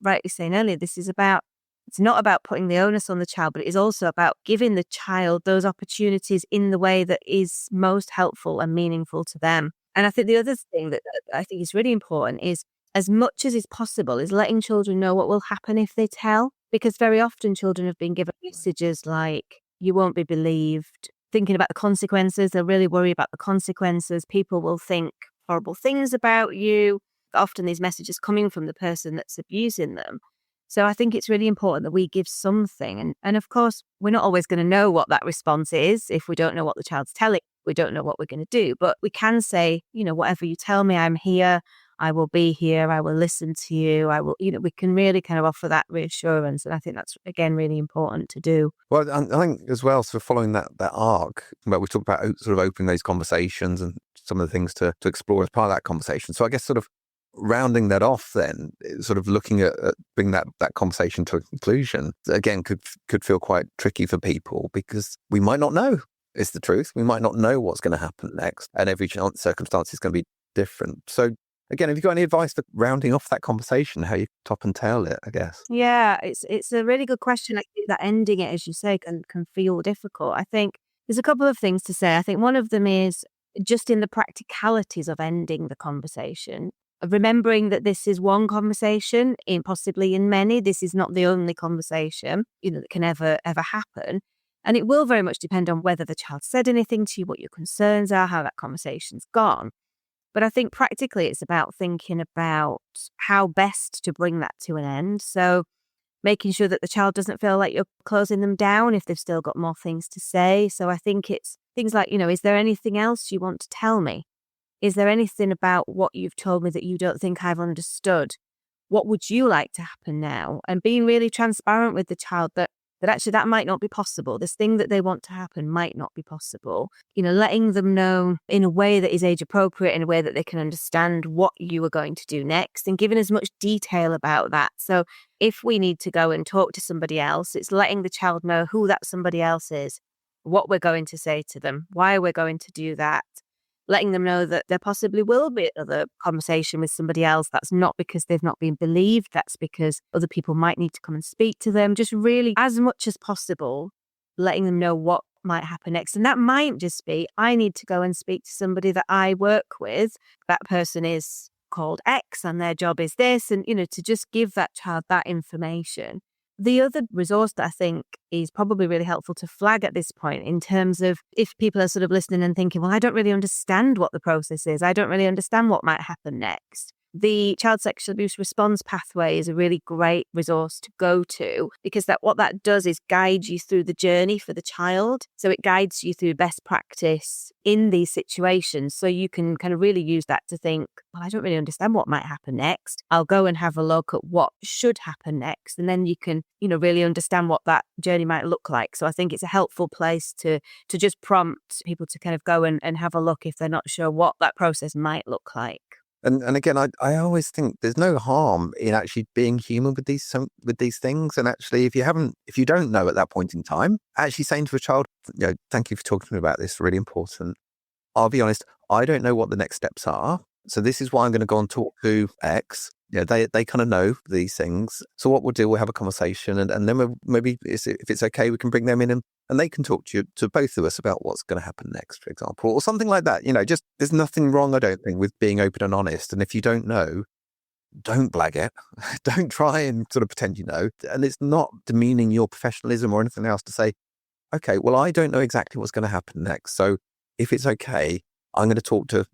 S2: rightly saying earlier, it's not about putting the onus on the child, but it is also about giving the child those opportunities in the way that is most helpful and meaningful to them. And I think the other thing that I think is really important is, as much as is possible, is letting children know what will happen if they tell. Because very often children have been given messages like, you won't be believed, thinking about the consequences. They'll really worry about the consequences. People will think horrible things about you. Often these messages coming from the person that's abusing them. So I think it's really important that we give something. And of course, we're not always going to know what that response is if we don't know what the child's telling. We don't know what we're going to do. But we can say, whatever you tell me, I'm here. I will be here. I will listen to you. I will, we can really kind of offer that reassurance. And I think that's, again, really important to do.
S1: Well, I think as well, so following that arc, where we talk about sort of opening those conversations and some of the things to explore as part of that conversation. So I guess sort of rounding that off then, sort of looking at bringing that conversation to a conclusion, again, could feel quite tricky for people because we might not know is the truth. We might not know what's going to happen next. And every circumstance is going to be different. So again, have you got any advice for rounding off that conversation, how you top and tail it, I guess?
S2: Yeah, it's a really good question. I think that ending it, as you say, can feel difficult. I think there's a couple of things to say. I think one of them is just in the practicalities of ending the conversation, remembering that this is one conversation, possibly in many. This is not the only conversation, that can ever happen. And it will very much depend on whether the child said anything to you, what your concerns are, how that conversation's gone. But I think practically it's about thinking about how best to bring that to an end. So making sure that the child doesn't feel like you're closing them down if they've still got more things to say. So I think it's things like, is there anything else you want to tell me? Is there anything about what you've told me that you don't think I've understood? What would you like to happen now? And being really transparent with the child that actually that might not be possible. This thing that they want to happen might not be possible. Letting them know in a way that is age appropriate, in a way that they can understand what you are going to do next, and giving as much detail about that. So if we need to go and talk to somebody else, it's letting the child know who that somebody else is, what we're going to say to them, why we're going to do that, letting them know that there possibly will be another conversation with somebody else. That's not because they've not been believed. That's because other people might need to come and speak to them. Just really, as much as possible, letting them know what might happen next. And that might just be, I need to go and speak to somebody that I work with. That person is called X and their job is this. And, to just give that child that information. The other resource that I think is probably really helpful to flag at this point, in terms of if people are sort of listening and thinking, well, I don't really understand what the process is. I don't really understand what might happen next. The child sexual abuse response pathway is a really great resource to go to, because what that does is guide you through the journey for the child. So it guides you through best practice in these situations. So you can kind of really use that to think, well, I don't really understand what might happen next. I'll go and have a look at what should happen next. And then you can, really understand what that journey might look like. So I think it's a helpful place to just prompt people to kind of go and have a look if they're not sure what that process might look like.
S1: And again, I always think there's no harm in actually being human with these things. And actually, if you don't know at that point in time, actually saying to a child, thank you for talking to me about this, really important. I'll be honest, I don't know what the next steps are. So this is why I'm going to go and talk to X. They kind of know these things. So what we'll do, we'll have a conversation, and then maybe if it's okay, we can bring them in and they can talk to both of us about what's going to happen next, for example, or something like that. Just there's nothing wrong, I don't think, with being open and honest. And if you don't know, don't blag it. Don't try and sort of pretend you know. And it's not demeaning your professionalism or anything else to say, okay, well, I don't know exactly what's going to happen next. So if it's okay, I'm going to talk to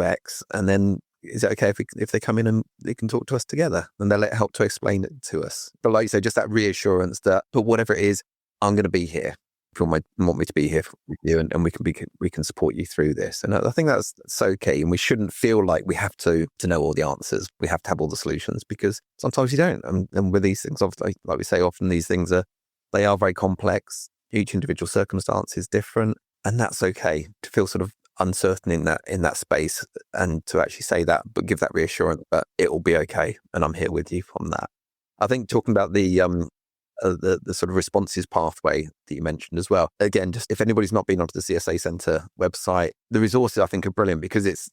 S1: X, and then is it okay if they come in and they can talk to us together, and they'll help to explain it to us. But like you say, just that reassurance that, but whatever it is, I'm going to be here. If you want me to be here with you, and we can support you through this. And I think that's so key. And we shouldn't feel like we have to know all the answers. We have to have all the solutions, because sometimes you don't. And with these things, obviously, like we say, often these things are very complex. Each individual circumstance is different, and that's okay to feel sort of uncertain in that space, and to actually say that, but give that reassurance that it will be okay, and I'm here with you on that. I think talking about the sort of responses pathway that you mentioned as well. Again, just if anybody's not been onto the CSA Centre website, the resources I think are brilliant, because it's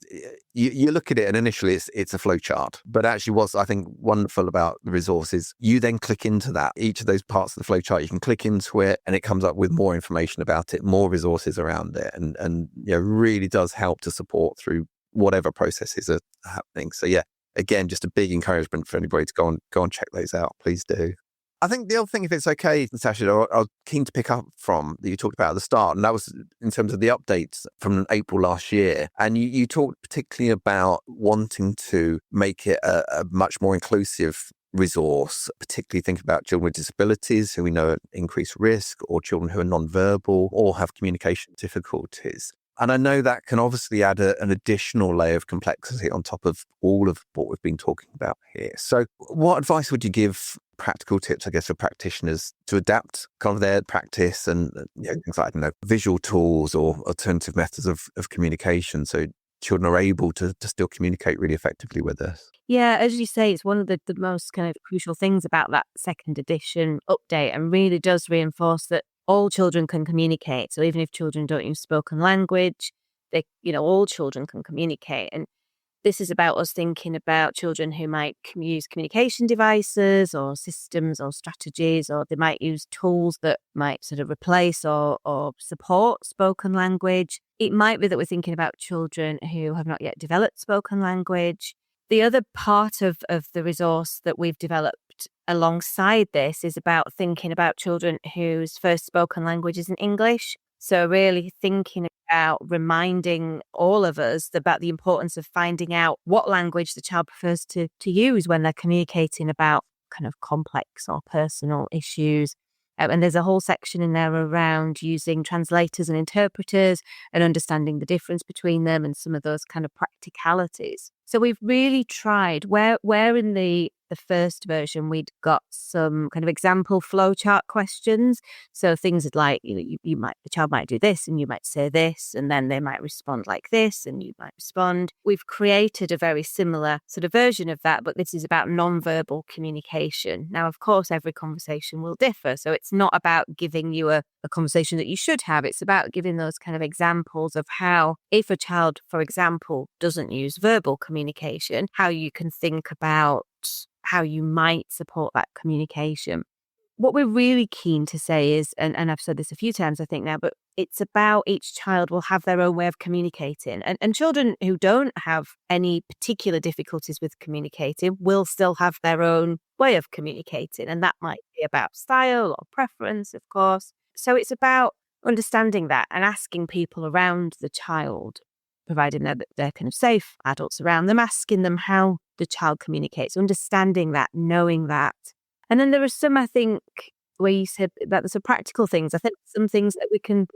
S1: you look at it and initially it's a flow chart, but actually what's I think wonderful about the resource is you then click into that. Each of those parts of the flow chart, you can click into it and it comes up with more information about it, more resources around it, and really does help to support through whatever processes are happening. So again, just a big encouragement for anybody to go and check those out. Please do. I think the other thing, if it's okay, Natasha, I was keen to pick up from that you talked about at the start, and that was in terms of the updates from April last year. And you talked particularly about wanting to make it a much more inclusive resource, particularly thinking about children with disabilities who we know are at increased risk, or children who are non-verbal or have communication difficulties. And I know that can obviously add an additional layer of complexity on top of all of what we've been talking about here. So what advice would you give, practical tips, I guess, for practitioners to adapt kind of their practice and things like, visual tools or alternative methods of communication, so children are able to still communicate really effectively with us?
S2: Yeah, as you say, it's one of the most kind of crucial things about that second edition update, and really does reinforce that all children can communicate. So even if children don't use spoken language, all children can communicate. And this is about us thinking about children who might use communication devices or systems or strategies, or they might use tools that might sort of replace or support spoken language. It might be that we're thinking about children who have not yet developed spoken language. The other part of the resource that we've developed alongside this is about thinking about children whose first spoken language isn't English. So really thinking about reminding all of us about the importance of finding out what language the child prefers to use when they're communicating about kind of complex or personal issues. And there's a whole section in there around using translators and interpreters and understanding the difference between them and some of those kind of practicalities. So we've really tried where in the the first version, we'd got some kind of example flowchart questions. So things like, the child might do this and you might say this, and then they might respond like this and you might respond. We've created a very similar sort of version of that, but this is about non-verbal communication. Now, of course, every conversation will differ. So it's not about giving you a conversation that you should have. It's about giving those kind of examples of how, if a child, for example, doesn't use verbal communication, how you can think about how you might support that communication. What we're really keen to say is, and I've said this a few times, I think now, but it's about each child will have their own way of communicating. And children who don't have any particular difficulties with communicating will still have their own way of communicating. And that might be about style or preference, of course. So it's about understanding that and asking people around the child, providing that they're kind of safe adults around them, asking them how the child communicates, understanding that, knowing that. And then there are some, I think, where you said that there's some practical things. I think some things that we can,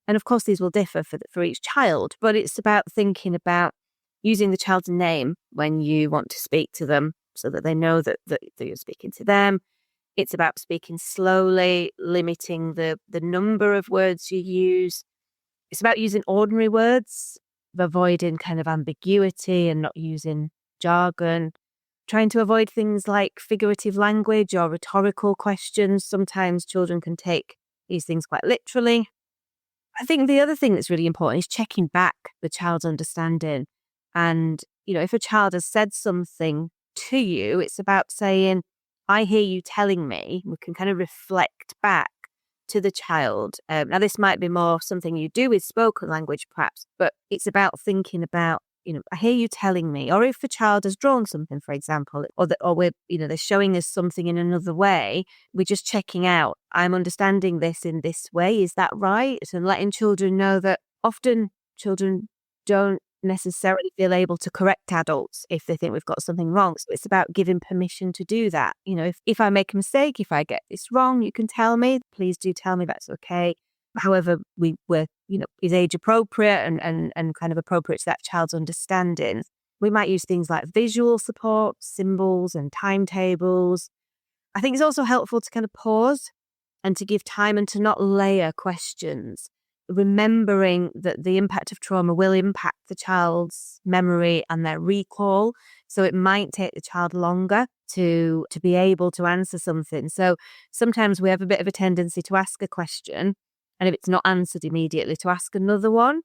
S2: and of course these will differ for each child, but it's about thinking about using the child's name when you want to speak to them so that they know that you're speaking to them. It's about speaking slowly, limiting the number of words you use. It's about using ordinary words, avoiding kind of ambiguity and not using jargon, trying to avoid things like figurative language or rhetorical questions. Sometimes children can take these things quite literally. I think the other thing that's really important is checking back the child's understanding. And, if a child has said something to you, it's about saying, I hear you telling me. We can kind of reflect back to the child. Now, this might be more something you do with spoken language, perhaps, but it's about thinking about, I hear you telling me. Or if a child has drawn something, for example, or we're, they're showing us something in another way, we're just checking out, I'm understanding this in this way. Is that right? And letting children know that often children don't necessarily feel able to correct adults if they think we've got something wrong. So it's about giving permission to do that. If I make a mistake, if I get this wrong, you can tell me. Please do tell me, that's okay. However, we're is age appropriate and kind of appropriate to that child's understanding. We might use things like visual support, symbols and timetables. I think it's also helpful to kind of pause and to give time and to not layer questions, remembering that the impact of trauma will impact the child's memory and their recall. So it might take the child longer to be able to answer something. So sometimes we have a bit of a tendency to ask a question, and if it's not answered immediately, to ask another one.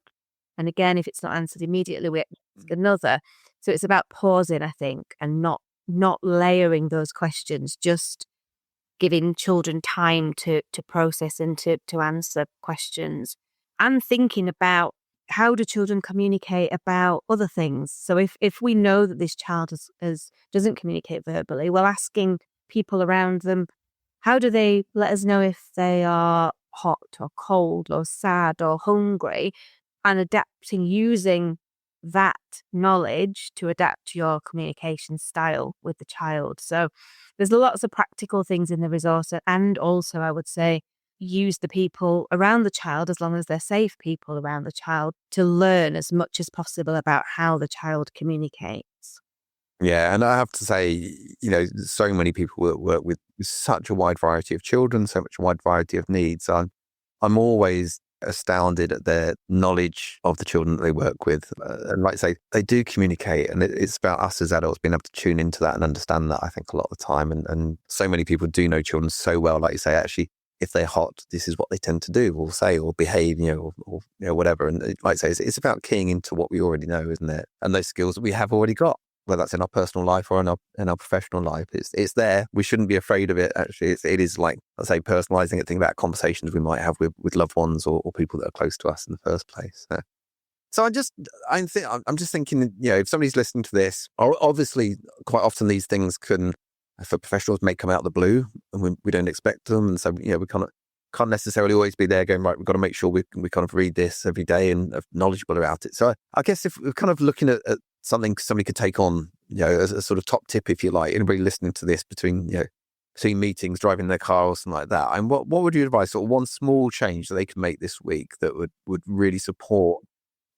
S2: And again, if it's not answered immediately, we ask another. So it's about pausing, I think, and not layering those questions, just giving children time to process and to answer questions. And thinking about, how do children communicate about other things? So if we know that this child doesn't communicate verbally, well, asking people around them, how do they let us know if they are hot or cold or sad or hungry, and adapting, using that knowledge to adapt your communication style with the child. So there's lots of practical things in the resource, and also I would say use the people around the child, as long as they're safe people around the child, to learn as much as possible about how the child communicates.
S1: Yeah, and I have to say, so many people that work with such a wide variety of children, so much a wide variety of needs. I'm always astounded at their knowledge of the children that they work with. And like I say, they do communicate, and it's about us as adults being able to tune into that and understand that, I think, a lot of the time. And so many people do know children so well, like you say, actually, if they're hot, this is what they tend to do or say or behave, or whatever. And like I say, it's about keying into what we already know, isn't it? And those skills that we have already got, whether that's in our personal life or in our professional life, it's there. We shouldn't be afraid of it. Actually, it is like, let's say, personalizing it, thinking about conversations we might have with loved ones or people that are close to us in the first place. So I'm just thinking, if somebody's listening to this, obviously quite often these things for professionals, may come out of the blue and we don't expect them. And so, we can't necessarily always be there going, right, we've got to make sure we kind of read this every day and are knowledgeable about it. So I guess if we're kind of looking at something somebody could take on, as a sort of top tip, if you like, anybody listening to this between meetings, driving their car or something like that. And what would you advise, sort of one small change that they could make this week that would really support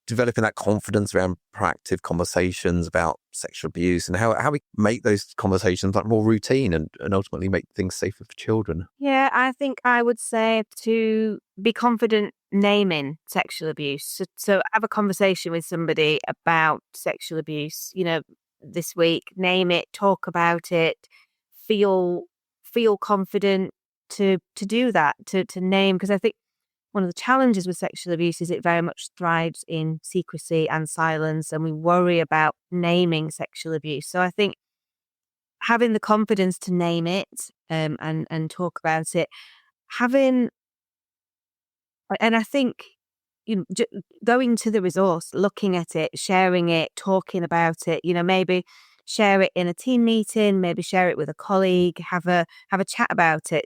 S1: developing that confidence around proactive conversations about sexual abuse and how we make those conversations like more routine and ultimately make things safer for children.
S2: Yeah, I think I would say to be confident naming sexual abuse. So have a conversation with somebody about sexual abuse, this week, name it, talk about it, feel confident to do that, to name, because I think one of the challenges with sexual abuse is it very much thrives in secrecy and silence, and we worry about naming sexual abuse. So I think having the confidence to name it and talk about it, and I think going to the resource, looking at it, sharing it, talking about it, maybe share it in a team meeting, maybe share it with a colleague, have a chat about it,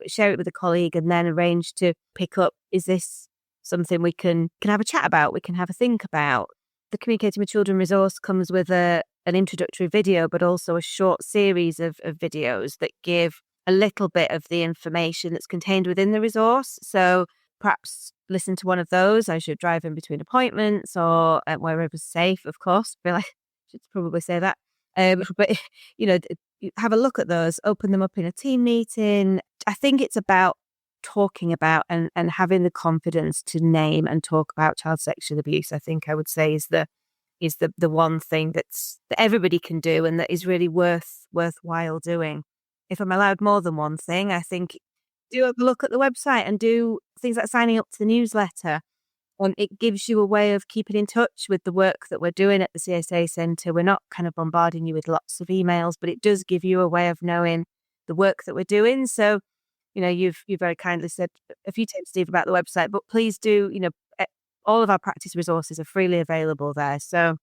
S2: share it with a colleague and then arrange to pick up, is this something we can have a chat about, we can have a think about. The Communicating with Children resource comes with an introductory video, but also a short series of videos that give a little bit of the information that's contained within the resource. So perhaps listen to one of those as you're driving between appointments or wherever's safe, of course. I feel like I should probably say that. But, have a look at those, open them up in a team meeting. I think it's about talking about and having the confidence to name and talk about child sexual abuse. I think I would say is the one thing that everybody can do and that is really worthwhile doing. If I'm allowed more than one thing, I think do have a look at the website and do things like signing up to the newsletter. It gives you a way of keeping in touch with the work that we're doing at the CSA Centre. We're not kind of bombarding you with lots of emails, but it does give you a way of knowing the work that we're doing. So, you've very kindly said a few times, Steve, about the website, but please do, all of our practice resources are freely available there. So,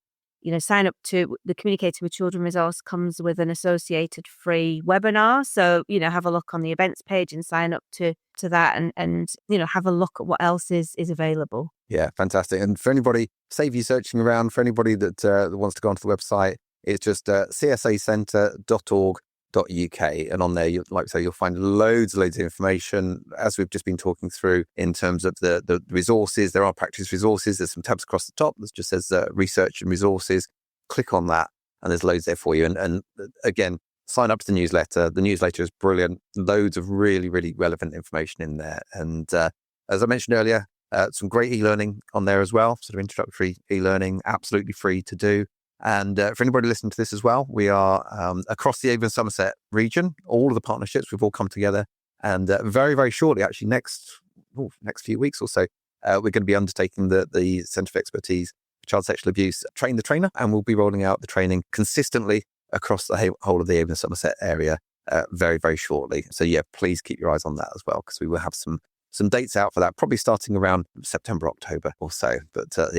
S2: sign up to the Communicating with Children resource comes with an associated free webinar. So, have a look on the events page and sign up to that and have a look at what else is available.
S1: Yeah, fantastic. And for anybody, save you searching around, for anybody that wants to go onto the website, it's just csacentre.org.uk. And on there, you'll find loads of information, as we've just been talking through in terms of the resources. There are practice resources. There's some tabs across the top that just says research and resources. Click on that and there's loads there for you. And again, sign up to the newsletter. The newsletter is brilliant. Loads of really, really relevant information in there. And as I mentioned earlier, some great e-learning on there as well, sort of introductory e-learning, absolutely free to do. And for anybody listening to this as well, we are across the Avon Somerset region. All of the partnerships, we've all come together. And very, very shortly, actually, next few weeks or so, we're going to be undertaking the Centre for Expertise for Child Sexual Abuse, Train the Trainer, and we'll be rolling out the training consistently across the whole of the Avon Somerset area very, very shortly. So yeah, please keep your eyes on that as well, because we will have some dates out for that, probably starting around September, October or so. But so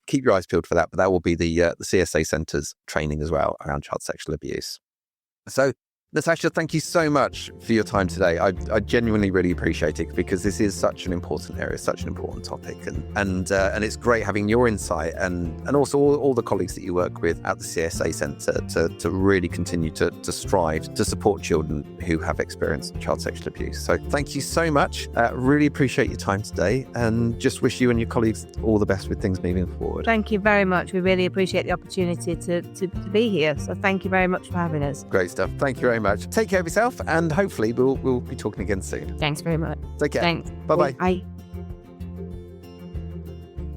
S1: keep your eyes peeled for that. But that will be the CSA Centre's training as well around child sexual abuse. So Natasha, thank you so much for your time today. I genuinely really appreciate it, because this is such an important area, such an important topic, and it's great having your insight and also all the colleagues that you work with at the CSA Centre to really continue to strive to support children who have experienced child sexual abuse. So thank you so much. Really appreciate your time today, and just wish you and your colleagues all the best with things moving forward.
S2: Thank you very much. We really appreciate the opportunity to be here. So thank you very much for having us.
S1: Great stuff. Thank you very much. Take care of yourself, and hopefully we'll be talking again soon.
S2: Thanks very much.
S1: Take care.
S2: Thanks.
S1: Bye-bye.
S2: Bye.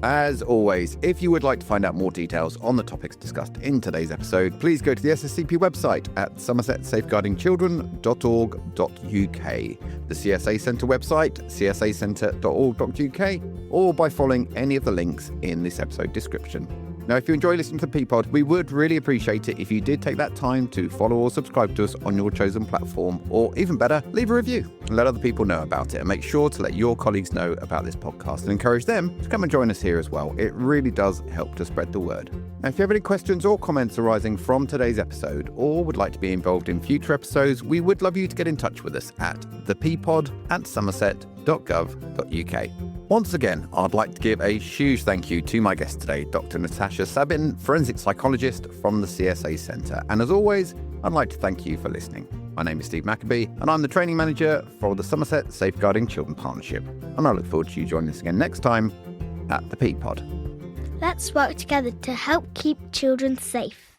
S1: As always, if you would like to find out more details on the topics discussed in today's episode, please go to the SSCP website at somersetsafeguardingchildren.org.uk, the CSA Centre website, csacentre.org.uk, or by following any of the links in this episode description. Now, if you enjoy listening to the P-Pod, we would really appreciate it if you did take that time to follow or subscribe to us on your chosen platform, or even better, leave a review and let other people know about it, and make sure to let your colleagues know about this podcast and encourage them to come and join us here as well. It really does help to spread the word. And if you have any questions or comments arising from today's episode, or would like to be involved in future episodes, we would love you to get in touch with us at thepod@somerset.gov.uk. Once again, I'd like to give a huge thank you to my guest today, Dr. Natasha Sabin, forensic psychologist from the CSA Centre. And as always, I'd like to thank you for listening. My name is Steve Maccabee, and I'm the training manager for the Somerset Safeguarding Children Partnership. And I look forward to you joining us again next time at the P-Pod.
S3: Let's work together to help keep children safe.